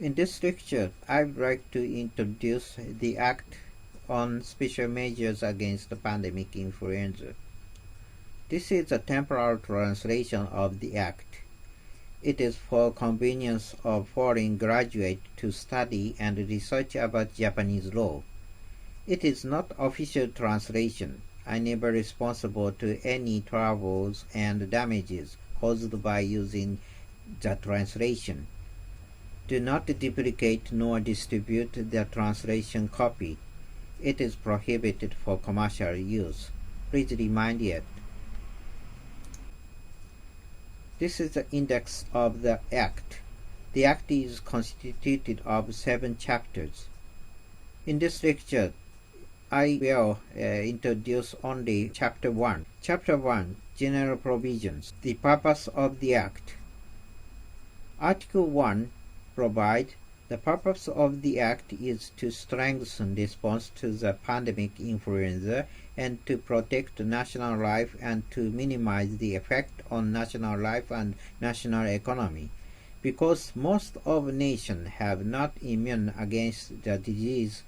In this lecture, I would like to introduce the Act on Special Measures Against the Pandemic Influenza. This is a temporal translation of the Act. It is for convenience of foreign graduates to study and research about Japanese law. It is not official translation. I am never responsible to any troubles and damages caused by using the translation. Do not duplicate nor distribute the translation copy. It is prohibited for commercial use. Please remind it. This is the index of the Act. The Act is constituted of 7 chapters. In this lecture, I will introduce only Chapter 1. Chapter 1, General Provisions. The purpose of the Act. Article 1 provide the purpose of the Act is to strengthen response to the pandemic influenza and to protect national life and to minimize the effect on national life and national economy. Because most of nations have not immune against the disease,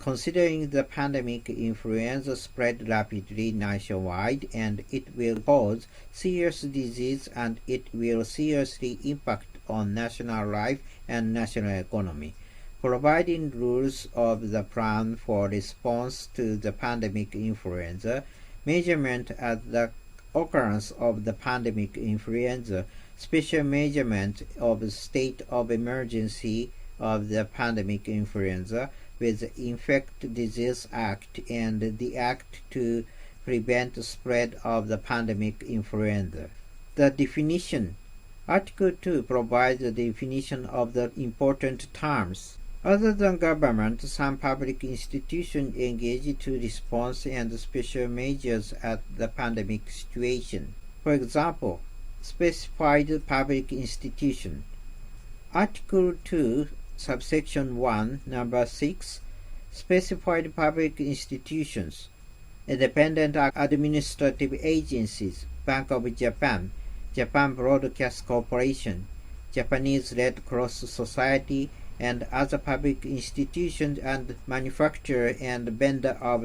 considering the pandemic influenza spread rapidly nationwide and it will cause serious disease and it will seriously impact on national life and national economy, providing rules of the plan for response to the pandemic influenza, measurement at the occurrence of the pandemic influenza, special measurement of state of emergency of the pandemic influenza with the Infectious Disease Act and the Act to prevent the spread of the pandemic influenza. The definition. Article 2 provides the definition of the important terms. Other than government, some public institutions engage to response and special measures at the pandemic situation. For example, specified public institution. Article 2, subsection 1, number 6, specified public institutions, independent administrative agencies, Bank of Japan, Japan Broadcast Corporation, Japanese Red Cross Society, and other public institutions and manufacturer and vendor of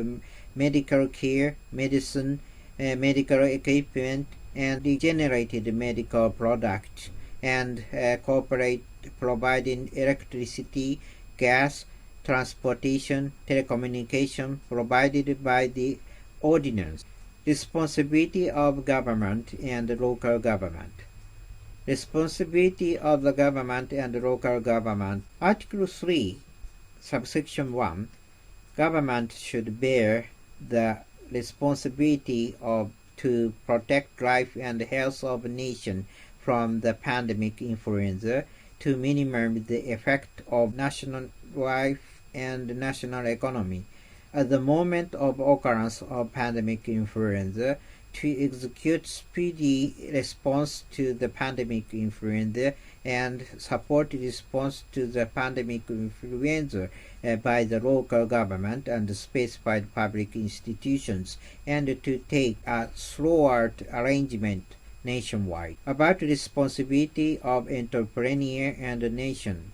medical care, medicine, medical equipment, and regenerated medical products, and corporate providing electricity, gas, transportation, telecommunication provided by the ordinance. Responsibility of government and local government. Responsibility of the government and local government. Article 3, subsection 1. Government should bear the responsibility to protect life and health of the nation from the pandemic influenza, to minimize the effect of national life and national economy. At the moment of occurrence of pandemic influenza, to execute speedy response to the pandemic influenza and support response to the pandemic influenza by the local government and specified public institutions, and to take a throughout arrangement nationwide. About responsibility of entrepreneur and nation.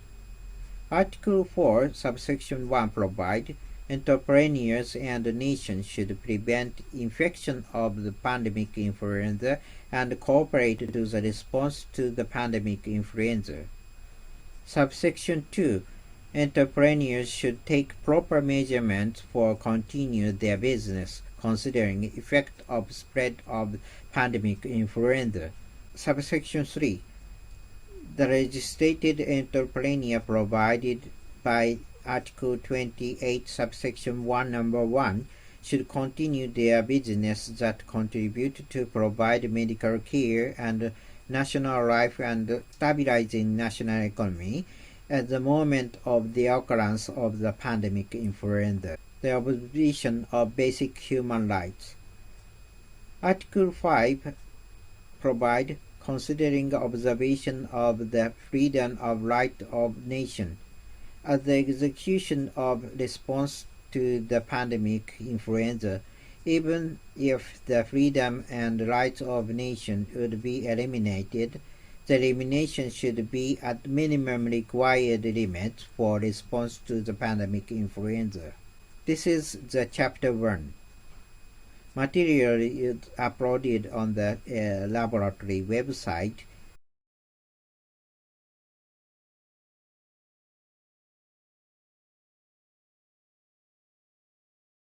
Article 4, subsection 1 provide entrepreneurs and nations should prevent infection of the pandemic influenza and cooperate to the response to the pandemic influenza. Subsection 2. Entrepreneurs should take proper measurements for continue their business, considering effect of spread of pandemic influenza. Subsection 3. The registered entrepreneur provided by Article 28, subsection 1, number 1, should continue their business that contribute to provide medical care and national life and stabilizing national economy at the moment of the occurrence of the pandemic influenza. The observation of basic human rights. Article 5 provide considering observation of the freedom of right of nation. At the execution of response to the pandemic influenza, even if the freedom and rights of nation would be eliminated, The elimination should be at minimum required limit for response to the pandemic influenza. This is the chapter 1. Material is uploaded on the laboratory website